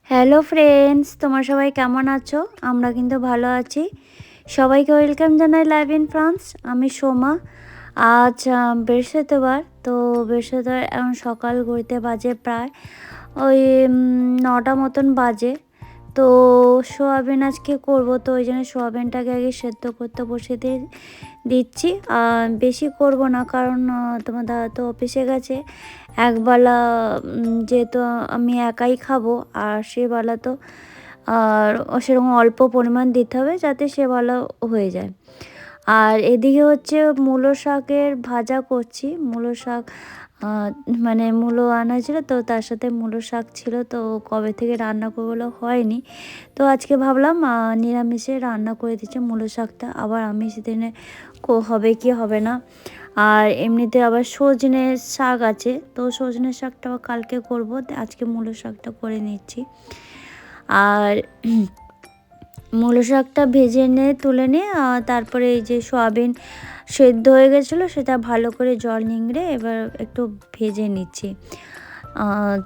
Hello friends, তোমরা সবাই কেমন আছো? আমরা কিন্তু ভালো আছি। সবাইকে ওয়েলকাম জানাই লাইভ ইন ফ্রান্স। আমি সোমা। আজ বৃহস্পতিবার। তো বৃহস্পতিবার এখন সকাল ঘড়িতে বাজে প্রায় ওই 9টা মতন বাজে। তো সোয়াবিন আজকে করবো, তো ওই জন্য সোয়াবিনটাকে আগে সেদ্ধ করতে বসিয়ে দিচ্ছি। বেশি করব না, কারণ তোমার দাদা তো অফিসে গেছে একবেলা, যেহেতু আমি একাই খাবো আর সেবেলা তো আর সেরকম অল্প পরিমাণ দিতে হবে যাতে সেবেলা হয়ে যায়। আর এদিকে হচ্ছে মূলো শাকের ভাজা করছি। মূলো শাক মানে মূলো আনা ছিল, তো তার সাথে মূলো শাক ছিল, তো কবে থেকে রান্না করবো হয়নি। তো আজকে ভাবলাম নিরামিষে রান্না করে দিচ্ছে মূলো শাকটা। আবার আমি সেদিনে হবে কি হবে না। আর এমনিতে আবার সজনে শাক আছে, তো সজনে শাকটা কালকে করব, আজকে মূলো শাকটা করে নিচ্ছি। আর মূলো শাকটা ভেজে নিয়ে তুলে নিয়ে তারপরে এই যে সয়াবিন সেদ্ধ হয়ে গেছিলো সেটা ভালো করে জল নিংড়ে এবার একটু ভেজে নিচ্ছি।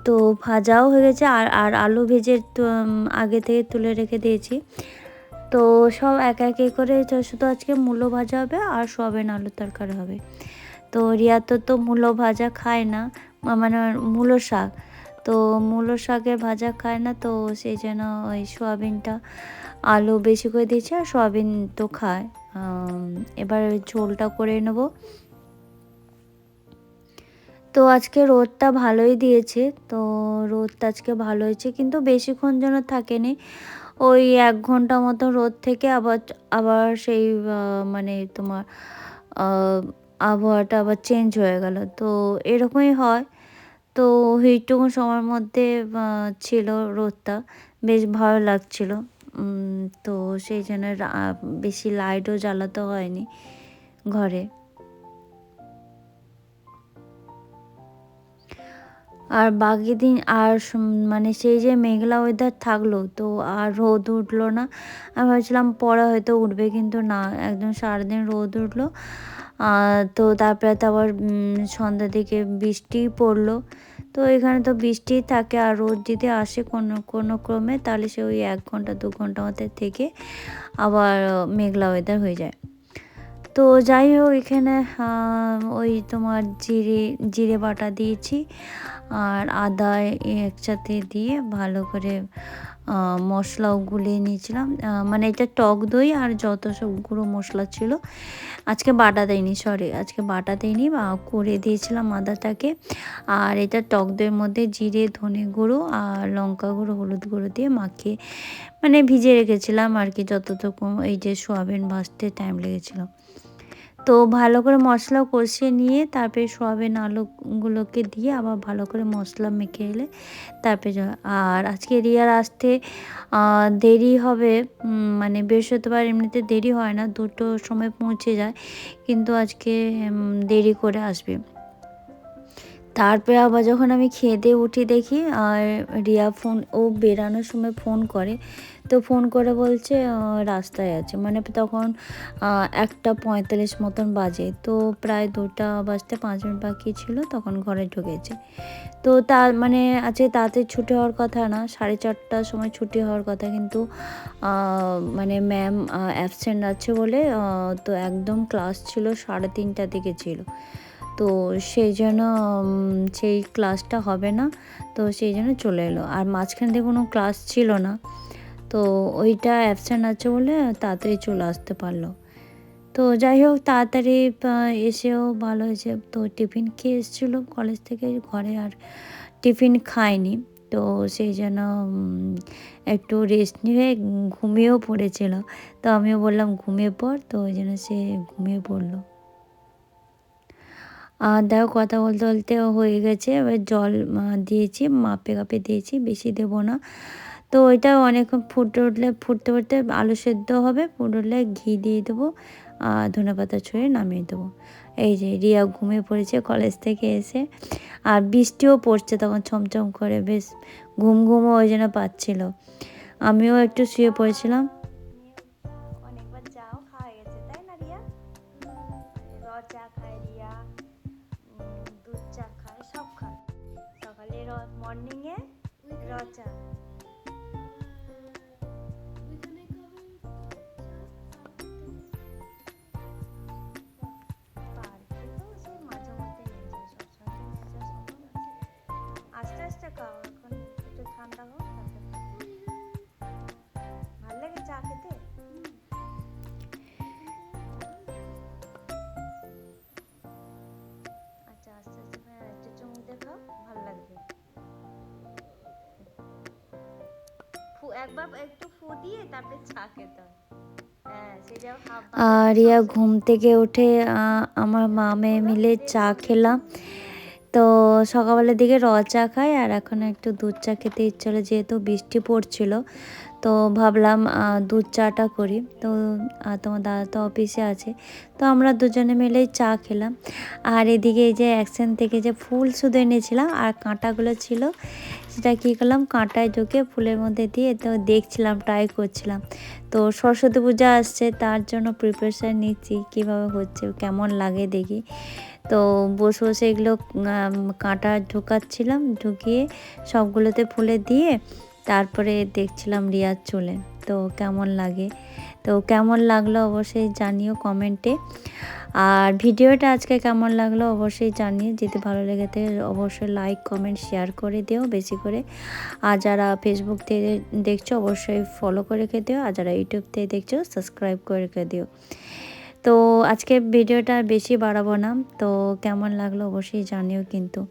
তো ভাজাও হয়ে গেছে, আর আলু ভেজে আগে থেকে তুলে রেখে দিয়েছি। তো সব এক এক করে শুধু আজকে মূলো ভাজা হবে আর সয়াবিন আলুর তরকারি হবে। তো রিয়া তো মূলো ভাজা খায় না, মানে মূলো শাক, তো মূলো শাকের ভাজা খায় না, তো সেই জন্য ওই সয়াবিনটা আলু বেশি করে দিয়েছি আর সয়াবিন তো খায়। এবার ঝোলটা করে নেব। তো আজকে রোদটা ভালোই দিয়েছে, তো রোদটা আজকে ভালো হয়েছে, কিন্তু বেশিক্ষণ যেন থাকেনি। ওই 1 ঘন্টা মতো রোদ থেকে আবার আবার সেই মানে তোমার আবহাওয়াটা আবার চেঞ্জ হয়ে গেল, তো এরকমই হয়। তো এইটুকু সময়ের মধ্যে ছিল রোদটা, বেশ ভালো লাগছিল। তো সেই জন্য বেশি লাইটও জ্বালাতে হয়নি ঘরে। আর বাকি দিন আর মানে সেই যে মেঘলা ওয়েদার থাকলো, তো আর রোদ উঠলো না। আমি ভাবছিলাম পরে হয়তো উঠবে, কিন্তু না, একদম সারাদিন রোদ উঠলো। তো তারপরে তো আবার সন্ধ্যার দিকে বৃষ্টি পড়লো। তো এখানে তো বৃষ্টিই থাকে, আর রোদ যদি আসে কোনো কোনো ক্রমে, তাহলে সে ওই 1 ঘন্টা 2 ঘন্টা মধ্যে থেকে আবার মেঘলা ওয়েদার হয়ে যায়। তো যাই হোক, এখানে ওই তোমার জিরে জিরে বাটা দিয়েছি আর আদা একসাথে দিয়ে ভালো করে মশলাও গুলিয়ে নিয়েছিলাম। মানে এটা টক দই আর যত সব গুঁড়ো মশলা ছিল, আজকে বাটা দেয়নি, সরি আজকে বাটা দেয়নি, করে দিয়েছিলাম আদাটাকে। আর এটা টক দইয়ের মধ্যে জিরে ধনে গুঁড়ো আর লঙ্কা গুঁড়ো হলুদ গুঁড়ো দিয়ে মাখিয়ে মানে ভিজে রেখেছিলাম আর কি, যতটুকু এই যে সোয়াবিন ভাজতে টাইম লেগেছিল। তো ভালো করে মশলা কষিয়ে নিয়ে তারপরে সোয়াবিন আলুগুলোকে দিয়ে আবার ভালো করে মশলা মেখে এলে তারপরে আর আজকে রিয়ার আসতে দেরি হবে। মানে বৃহস্পতিবার এমনিতে দেরি হয় না, 2টোর সময় পৌঁছে যায়, কিন্তু আজকে দেরি করে আসবে। তারপরে আবার যখন আমি খেয়ে দিয়ে উঠি দেখি আর রিয়া ও বেরানোর সময় ফোন করে, তো ফোন করে বলছে রাস্তায় আছে, মানে তখন 1:45 মতন বাজে, তো প্রায় 2টা বাজতে 5 মিনিট বাকি ছিল, তখন ঘরে ঢুকেছে। তো তার মানে আজকে তাড়াতাড়ি ছুটি হওয়ার কথা না, 4:30টার সময় ছুটি হওয়ার কথা, কিন্তু মানে ম্যাম অ্যাবসেন্ট আছে বলে তো একদম ক্লাস ছিল 3:30টার দিকে ছিল, তো সেই জন্য সেই ক্লাসটা হবে না, তো সেই জন্য চলে এলো। আর মাঝখান দিয়ে কোনো ক্লাস ছিল না, তো ওইটা অ্যাবসেন্ট আছে বলে তাড়াতাড়ি চলে আসতে পারলো। তো যাই হোক, তাড়াতাড়ি এসেও ভালো হয়েছে। তো টিফিন খেয়ে এসেছিলো কলেজ থেকে ঘরে, আর টিফিন খায়নি, তো সেই জন্য একটু রেস্ট নিয়ে ঘুমিয়েও পড়েছিল। তো আমিও বললাম ঘুমিয়ে পড়, তো ওই জন্য সে ঘুমিয়ে পড়লো। আর দেখো, কথা বলতে বলতে হয়ে গেছে, এবার জল দিয়েছি, মাপে কাপে দিয়েছি, বেশি দেবো না। তো ওইটা অনেকক্ষণ ফুটে উঠলে, ফুটতে ফুটতে আলু সেদ্ধ হবে, ফুটে উঠলে ঘি দিয়ে দেবো আর ধনেপাতা ছড়িয়ে নামিয়ে দেবো। এই যে রিয়া ঘুমিয়ে পড়েছে কলেজ থেকে এসে, আর বৃষ্টিও পড়ছে তখন ছমছম করে, বেশ ঘুম ঘুমও ওই জন্য পাচ্ছিল। আমিও একটু শুয়ে পড়েছিলাম। অনেকবার চাও খাওয়া গেছে, তাই না রিয়া? চা খায় রিয়া, দুধ চা খায়, সব খায়। সকালে মর্নিংয়ে চা, একবার একটু ফু দিয়ে তারপরে চা খেতে হয়। হ্যাঁ সেটা আর রিয়া ঘুম থেকে উঠে আমার মা মেয়ে মিলে চা খেলাম। তো সকালবেলার দিকে চা খাই আর এখন একটু দুধ চা খেতে ইচ্ছে হলো, যেহেতু বৃষ্টি পড়ছিল তো ভাবলাম দুধ চাটা করি। তো তোমার দাদা তো অফিসে আছে, তো আমরা দুজনে মিলেই চা খেলাম। আর এদিকে এই যে অ্যাকশন থেকে যে ফুল শুধু এনেছিলাম আর কাঁটাগুলো ছিল, সেটা কী করলাম কাঁটায় ঢুকে ফুলের মধ্যে দিয়ে তো দেখছিলাম, ট্রাই করছিলাম। তো সরস্বতী পূজা আসছে তার জন্য প্রিপারেশান নিচ্ছি, কীভাবে হচ্ছে কেমন লাগে দেখি। তো বসে বসে এগুলো কাঁটা ঢোকাচ্ছিলাম, ঢুকিয়ে সবগুলোতে ফুলে দিয়ে তারপরে দেখছিলাম রিয়ার চুলে তো কেমন লাগে। তো কেমন লাগলো অবশ্যই জানিও কমেন্টে। আর ভিডিওটা আজকে কেমন লাগলো অবশ্যই জানিও, যদি ভালো লেগে থাকে অবশ্যই লাইক কমেন্ট শেয়ার করে দিও বেশি করে। আর যারা ফেসবুক থেকে দেখছো অবশ্যই ফলো করে রেখে দিও, আর যারা ইউটিউব থেকে দেখছো সাবস্ক্রাইব করে রেখে দিও। তো আজকে ভিডিওটা বেশি বাড়াবো না, তো কেমন লাগলো অবশ্যই জানিও কিন্তু।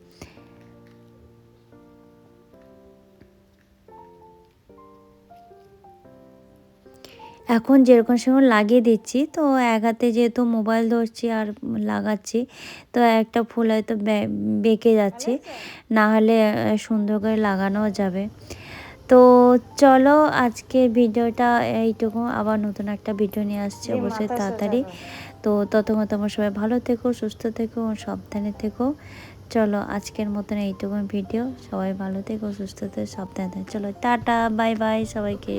এখন যেরকম সময় লাগিয়ে দিচ্ছি, তো এক হাতে যেহেতু মোবাইল ধরছি আর লাগাচ্ছি, তো একটা ফুল হয়তো বেঁকে যাচ্ছে, না হলে সুন্দর করে লাগানো যাবে। তো চলো আজকে ভিডিওটা এইটুকু, আবার নতুন একটা ভিডিও নিয়ে আসছে অবশ্যই তাড়াতাড়ি। তো ততক্ষণ তোমার সবাই ভালো থেকো, সুস্থ থেকো, সাবধানে থেকো। চলো আজকের মতন এইটুকু ভিডিও, সবাই ভালো থেকো, সুস্থ থেকো, সাবধানে থেকো। চলো টাটা, বাই বাই সবাইকে।